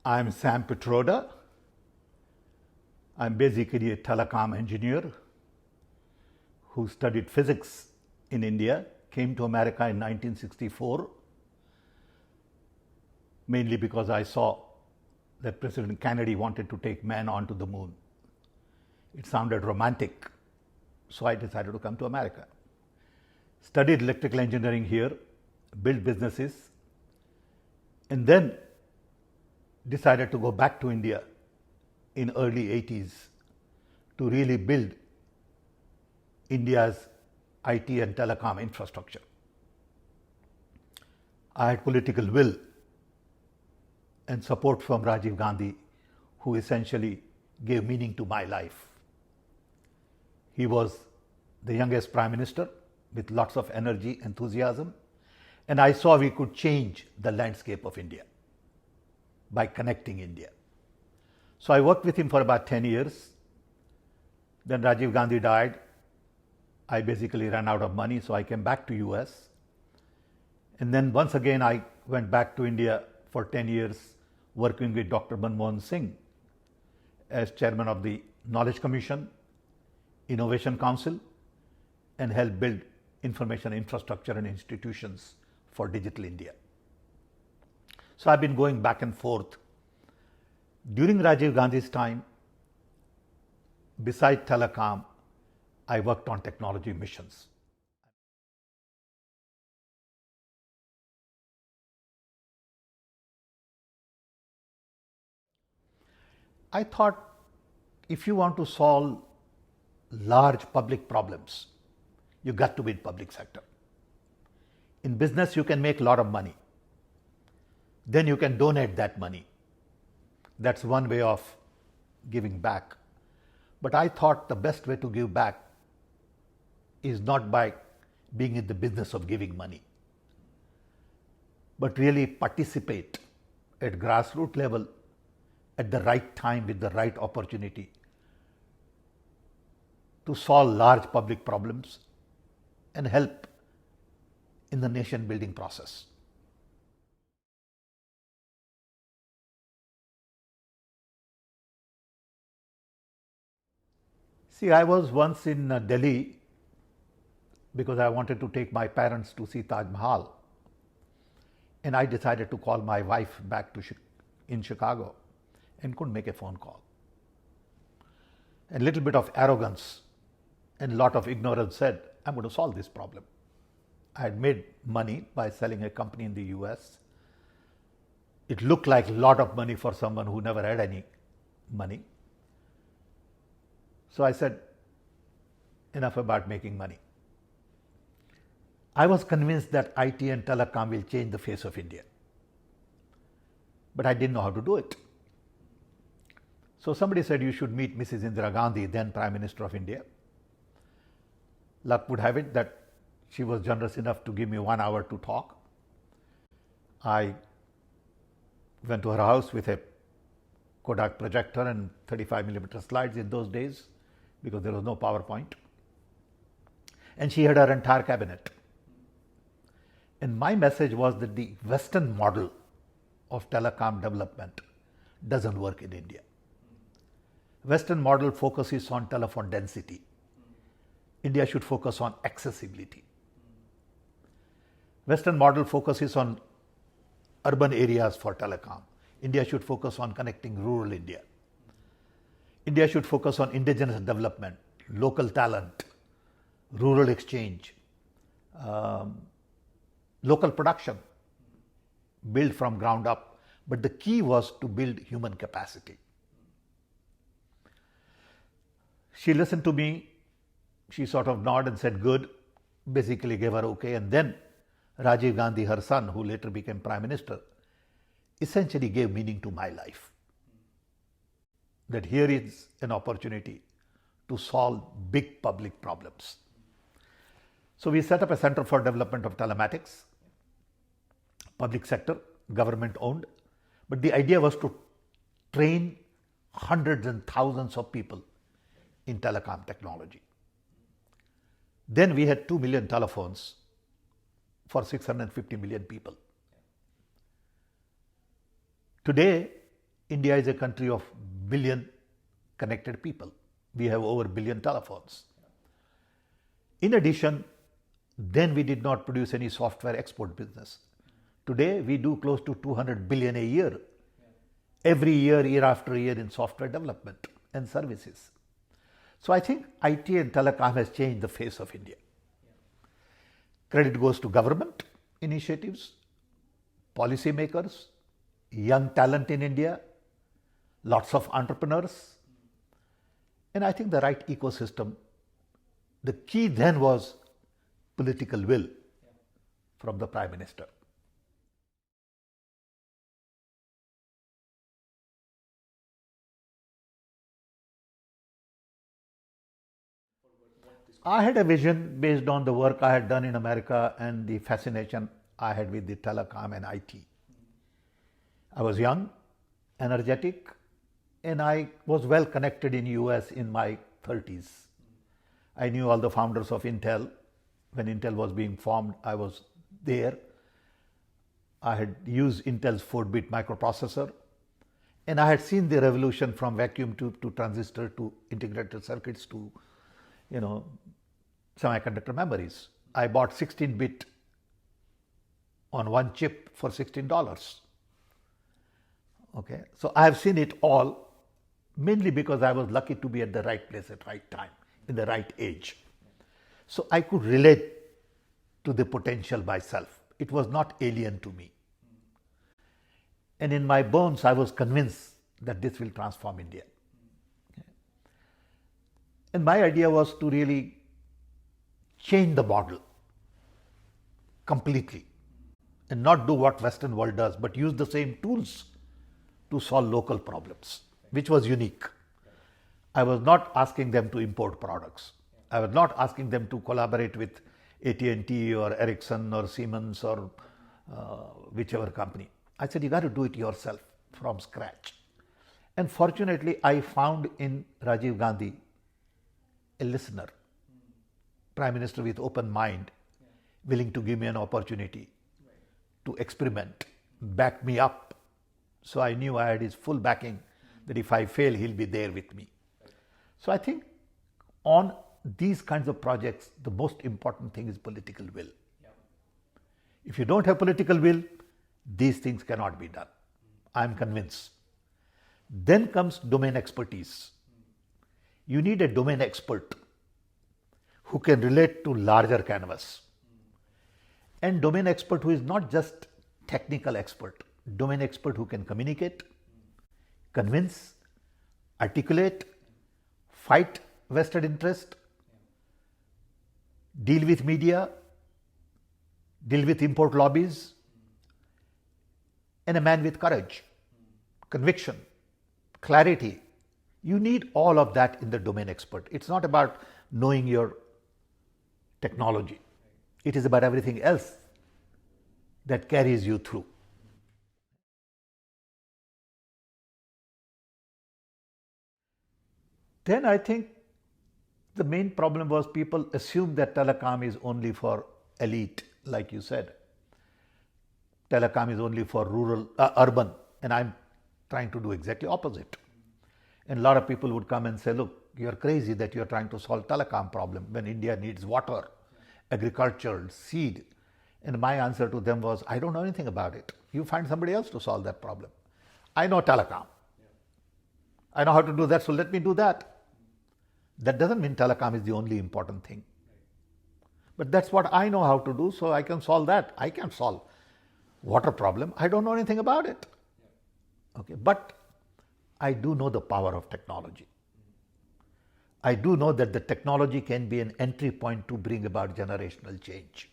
I'm Sam Pitroda. I'm basically a telecom engineer who studied physics in India, came to America in 1964, mainly because I saw that President Kennedy wanted to take man onto the moon. It sounded romantic, so I decided to come to America. Studied electrical engineering here, built businesses, and then decided to go back to India in early 80s to really build India's IT and telecom infrastructure. I had political will and support from Rajiv Gandhi, who essentially gave meaning to my life. He was the youngest Prime Minister with lots of energy, enthusiasm, and I saw we could change the landscape of India by connecting India. So I worked with him for about 10 years. Then Rajiv Gandhi died. I basically ran out of money, so I came back to US. And then once again, I went back to India for 10 years, working with Dr. Manmohan Singh as chairman of the Knowledge Commission, Innovation Council, and helped build information infrastructure and institutions for digital India. So I've been going back and forth. During Rajiv Gandhi's time, besides telecom, I worked on technology missions. I thought if you want to solve large public problems, you got to be in public sector. In business, you can make a lot of money. Then you can donate that money. That's one way of giving back. But I thought the best way to give back is not by being in the business of giving money, but really participate at grassroots level at the right time with the right opportunity to solve large public problems and help in the nation building process. See, I was once in Delhi because I wanted to take my parents to see Taj Mahal. And I decided to call my wife back in Chicago and couldn't make a phone call. And a little bit of arrogance and a lot of ignorance said, I'm going to solve this problem. I had made money by selling a company in the US. It looked like a lot of money for someone who never had any money. So I said, enough about making money. I was convinced that IT and telecom will change the face of India. But I didn't know how to do it. So somebody said you should meet Mrs. Indira Gandhi, then Prime Minister of India. Luck would have it that she was generous enough to give me 1 hour to talk. I went to her house with a Kodak projector and 35mm slides in those days because there was no PowerPoint. And she had her entire cabinet. And my message was that the Western model of telecom development doesn't work in India. Western model focuses on telephone density. India should focus on accessibility. Western model focuses on urban areas for telecom. India should focus on connecting rural India. India should focus on indigenous development, local talent, rural exchange, local production, build from ground up. But the key was to build human capacity. She listened to me. She sort of nodded and said, good, basically gave her okay. And then Rajiv Gandhi, her son, who later became Prime Minister, essentially gave meaning to my life. That here is an opportunity to solve big public problems. So we set up a Center for Development of Telematics, public sector, government owned. But the idea was to train hundreds and thousands of people in telecom technology. Then we had 2 million telephones for 650 million people. Today, India is a country of billion connected people. We have over a billion telephones. In addition, then we did not produce any software export business. Today, we do close to 200 billion a year, every year, year after year in software development and services. So I think IT and telecom has changed the face of India. Credit goes to government initiatives, policymakers, young talent in India, lots of entrepreneurs, and I think the right ecosystem. The key then was political will from the Prime Minister. I had a vision based on the work I had done in America and the fascination I had with the telecom and IT. I was young, energetic, and I was well connected in US in my 30s. I knew all the founders of Intel. When Intel was being formed, I was there. I had used Intel's 4-bit microprocessor, and I had seen the revolution from vacuum tube to transistor to integrated circuits to, semiconductor memories. I bought 16-bit on one chip for $16. Okay, so I have seen it all, mainly because I was lucky to be at the right place at the right time, in the right age. So I could relate to the potential myself. It was not alien to me. And in my bones, I was convinced that this will transform India. Okay. And my idea was to really change the model completely and not do what Western world does, but use the same tools to solve local problems, which was unique. I was not asking them to import products. I was not asking them to collaborate with AT&T or Ericsson or Siemens or whichever company. I said, you got to do it yourself from scratch. And fortunately, I found in Rajiv Gandhi a listener, Prime Minister with open mind, willing to give me an opportunity to experiment, back me up. So I knew I had his full backing that if I fail, he'll be there with me. So I think on these kinds of projects, the most important thing is political will. If you don't have political will, these things cannot be done. I'm convinced. Then comes domain expertise. You need a domain expert who can relate to larger canvas. And domain expert who is not just technical expert, domain expert who can communicate, convince, articulate, fight vested interest, deal with media, deal with import lobbies, and a man with courage, conviction, clarity. You need all of that in the domain expert. It's not about knowing your technology. It is about everything else that carries you through. Then I think the main problem was people assume that telecom is only for elite, like you said. Telecom is only for rural, urban, and I'm trying to do exactly opposite. And a lot of people would come and say, look, you're crazy that you're trying to solve telecom problem when India needs water, agriculture, seed. And my answer to them was, I don't know anything about it. You find somebody else to solve that problem. I know telecom. I know how to do that, so let me do that. That doesn't mean telecom is the only important thing. But that's what I know how to do, so I can solve that. I can solve water problem. I don't know anything about it. Okay, but I do know the power of technology. I do know that the technology can be an entry point to bring about generational change.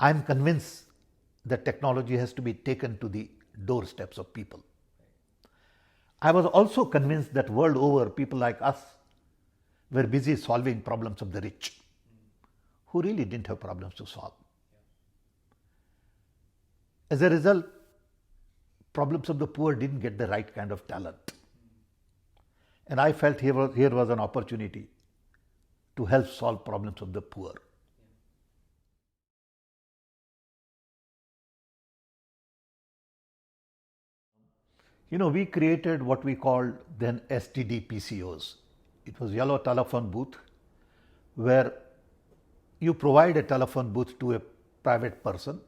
I'm convinced that technology has to be taken to the doorsteps of people. I was also convinced that world over, people like us were busy solving problems of the rich, who really didn't have problems to solve. As a result, problems of the poor didn't get the right kind of talent. And I felt here was an opportunity to help solve problems of the poor. We created what we called then STD PCOs. It was yellow telephone booth where you provide a telephone booth to a private person,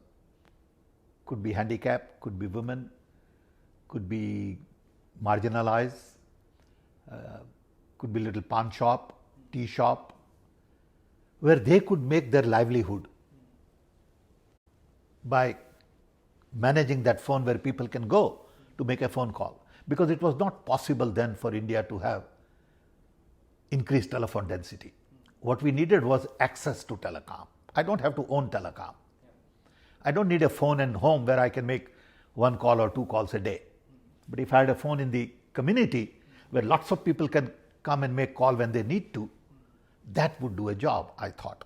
could be handicapped, could be women, could be marginalized, could be little pawn shop, tea shop, where they could make their livelihood by managing that phone where people can go to make a phone call. Because it was not possible then for India to have increased telephone density. What we needed was access to telecom. I don't have to own telecom. I don't need a phone in home where I can make one call or two calls a day. But if I had a phone in the community where lots of people can come and make call when they need to, that would do a job, I thought.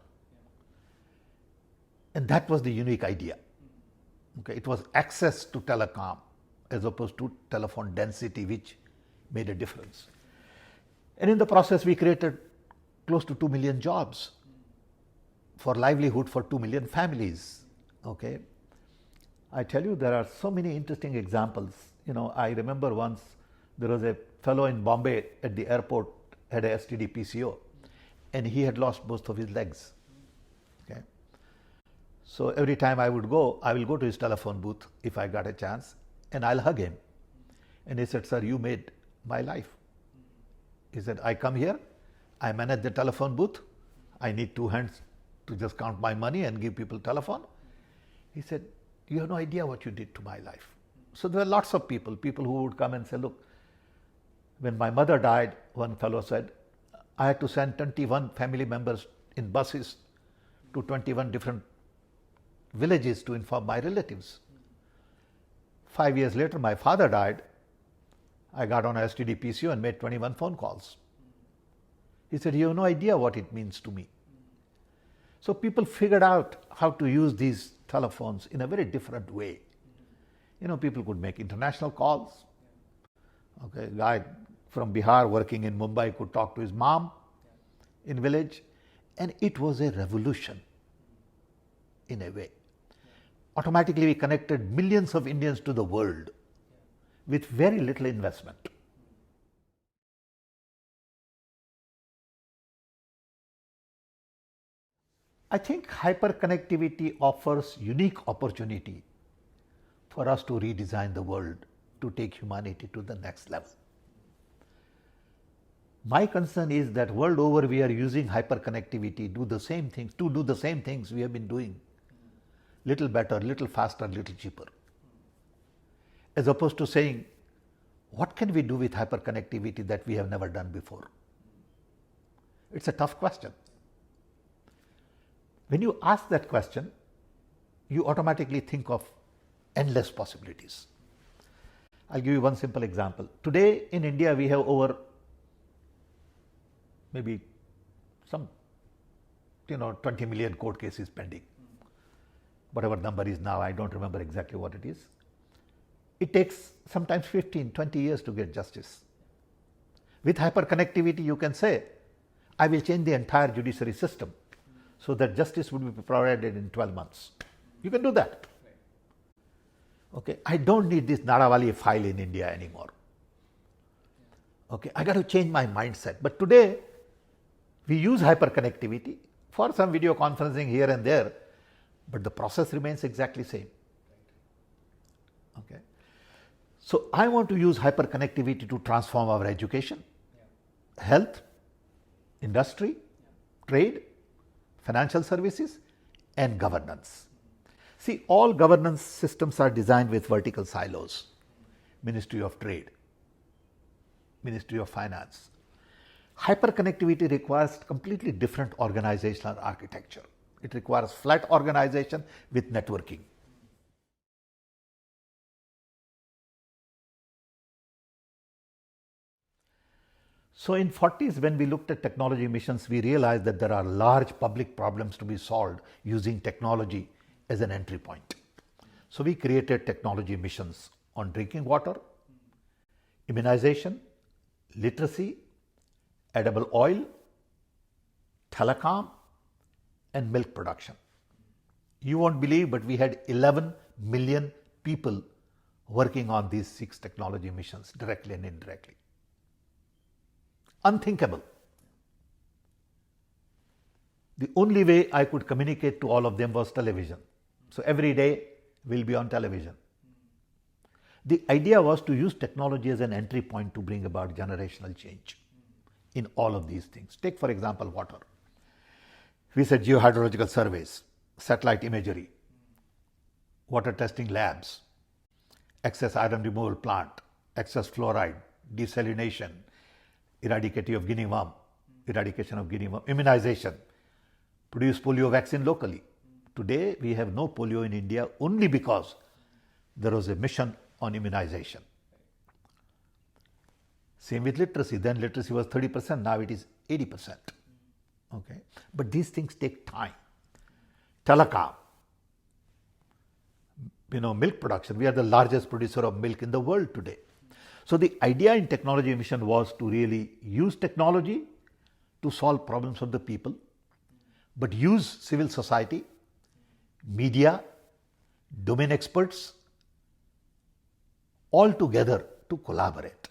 And that was the unique idea. Okay, it was access to telecom as opposed to telephone density, which made a difference. And in the process, we created close to 2 million jobs for livelihood for 2 million families. Okay, I tell you, there are so many interesting examples. I remember once there was a fellow in Bombay at the airport had a STD PCO, and he had lost both of his legs. Okay, so every time I would go, I will go to his telephone booth if I got a chance, and I'll hug him. And he said, "Sir, you made my life." He said, "I come here, I manage the telephone booth, I need 2 hands to just count my money and give people telephone." He said, "You have no idea what you did to my life." So there were lots of people who would come and say, "Look, when my mother died," one fellow said, "I had to send 21 family members in buses to 21 different villages to inform my relatives. 5 years later, my father died. I got on a STD PCO and made 21 phone calls." He said, "You have no idea what it means to me." So people figured out how to use these telephones in a very different way. People could make international calls. Okay, a guy from Bihar working in Mumbai could talk to his mom in village, and it was a revolution in a way. Automatically, we connected millions of Indians to the world with very little investment. I think hyperconnectivity offers unique opportunity for us to redesign the world, to take humanity to the next level. My concern is that world over we are using hyperconnectivity to do the same things we have been doing. Little better, little faster, little cheaper. As opposed to saying, what can we do with hyperconnectivity that we have never done before? It's a tough question. When you ask that question, you automatically think of endless possibilities. I'll give you one simple example. Today in India, we have over maybe some 20 million court cases pending. Whatever number is now, I don't remember exactly what it is. It takes sometimes 15, 20 years to get justice. With hyperconnectivity, you can say, I will change the entire judiciary system so that justice would be provided in 12 months. You can do that. Okay, I don't need this Narawali file in India anymore. Okay, I got to change my mindset. But today, we use hyperconnectivity for some video conferencing here and there, but the process remains exactly same. Okay, so I want to use hyperconnectivity to transform our education, health, industry, trade, financial services, and governance. See, all governance systems are designed with vertical silos. Ministry of Trade, Ministry of Finance. Hyperconnectivity requires completely different organizational architecture. It requires flat organization with networking. So in 40s, when we looked at technology missions, we realized that there are large public problems to be solved using technology as an entry point. So we created technology missions on drinking water, immunization, literacy, edible oil, telecom, and milk production. You won't believe, but we had 11 million people working on these 6 technology missions directly and indirectly. Unthinkable. The only way I could communicate to all of them was television. So every day we'll be on television. The idea was to use technology as an entry point to bring about generational change in all of these things. Take, for example, water. We said geohydrological surveys, satellite imagery, water testing labs, excess iron removal plant, excess fluoride, desalination, eradication of guinea worm, immunization, produce polio vaccine locally. Today we have no polio in India only because there was a mission on immunization. Same with literacy. Then literacy was 30%, now it is 80%. Okay, but these things take time. Telecom, milk production. We are the largest producer of milk in the world today. So the idea in technology mission was to really use technology to solve problems of the people, but use civil society, media, domain experts, all together to collaborate.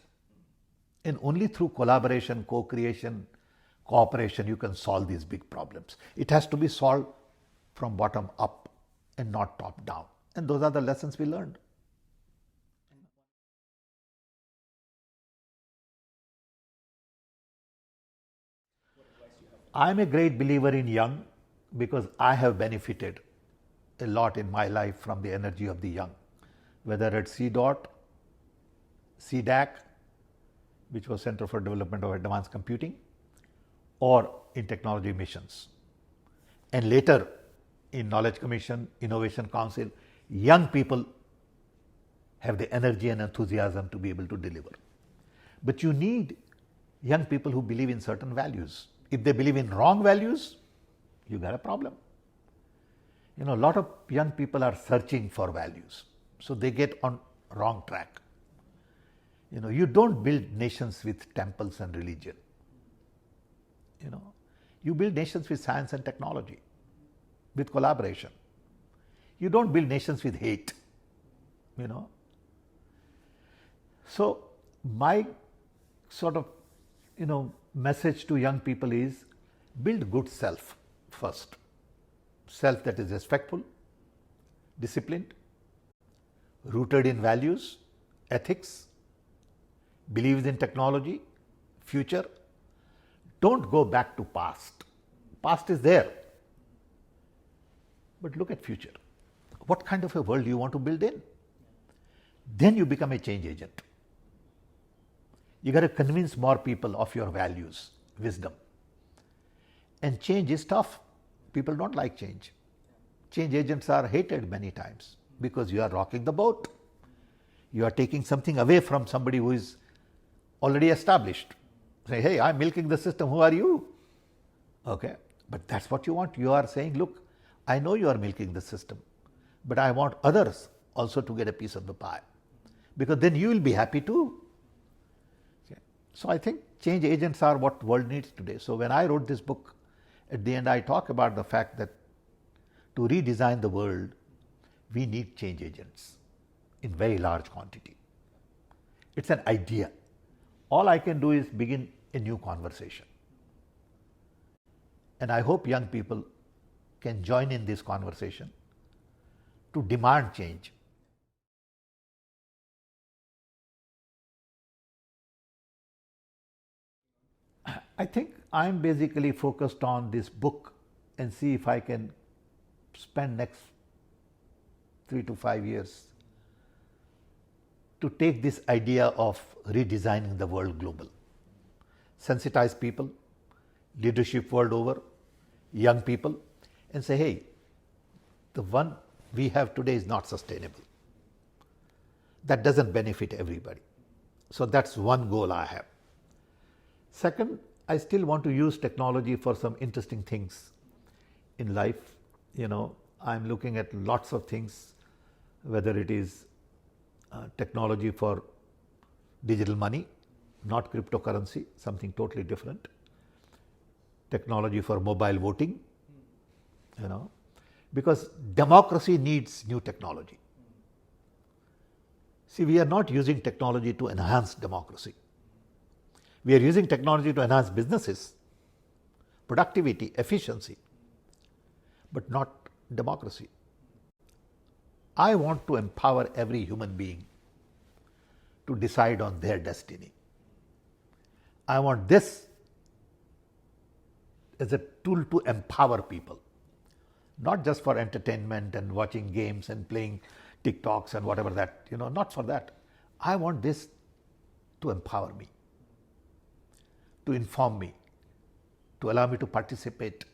And only through collaboration, co-creation, cooperation, you can solve these big problems. It has to be solved from bottom up and not top down. And those are the lessons we learned. I'm a great believer in young because I have benefited a lot in my life from the energy of the young, whether at CDOT, CDAC, which was Center for Development of Advanced Computing, or in technology missions. And later in Knowledge Commission, Innovation Council, young people have the energy and enthusiasm to be able to deliver. But you need young people who believe in certain values. If they believe in wrong values, you got a problem. A lot of young people are searching for values, so they get on wrong track. You don't build nations with temples and religion. You build nations with science and technology, with collaboration. You don't build nations with hate. So my sort of message to young people is build good self first. Self that is respectful, disciplined, rooted in values, ethics, believes in technology, future. Don't go back to past. Past is there. But look at future. What kind of a world do you want to build in? Then you become a change agent. You got to convince more people of your values, wisdom. And change is tough. People don't like change. Change agents are hated many times because you are rocking the boat. You are taking something away from somebody who is already established. Say, hey, I'm milking the system, who are you? Okay, but that's what you want. You are saying, look, I know you are milking the system, but I want others also to get a piece of the pie, because then you will be happy too. Okay. So I think change agents are what the world needs today. So when I wrote this book, at the end I talk about the fact that to redesign the world, we need change agents in very large quantity. It's an idea. All I can do is begin a new conversation. And I hope young people can join in this conversation to demand change. I think I'm basically focused on this book and see if I can spend next 3 to 5 years to take this idea of redesigning the world global. Sensitize people, leadership world over, young people, and say, hey, the one we have today is not sustainable. That doesn't benefit everybody. So that's one goal I have. Second, I still want to use technology for some interesting things in life. I'm looking at lots of things, whether it is technology for digital money, not cryptocurrency, something totally different. Technology for mobile voting, because democracy needs new technology. See, we are not using technology to enhance democracy. We are using technology to enhance businesses, productivity, efficiency, but not democracy. I want to empower every human being to decide on their destiny. I want this as a tool to empower people, not just for entertainment and watching games and playing TikToks and whatever that, not for that. I want this to empower me, to inform me, to allow me to participate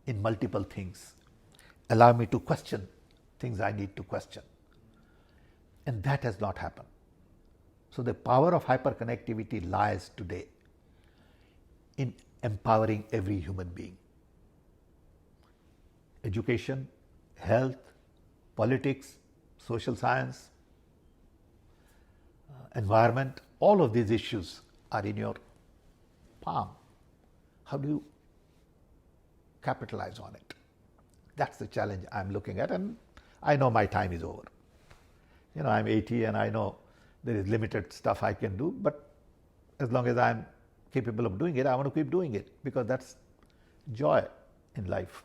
in multiple things, allow me to question things I need to question. And that has not happened. So the power of hyperconnectivity lies today in empowering every human being. Education, health, politics, social science, environment, all of these issues are in your palm. How do you capitalize on it? That's the challenge I'm looking at, and I know my time is over. I'm 80 and I know there is limited stuff I can do, but as long as I'm capable of doing it, I want to keep doing it because that's joy in life.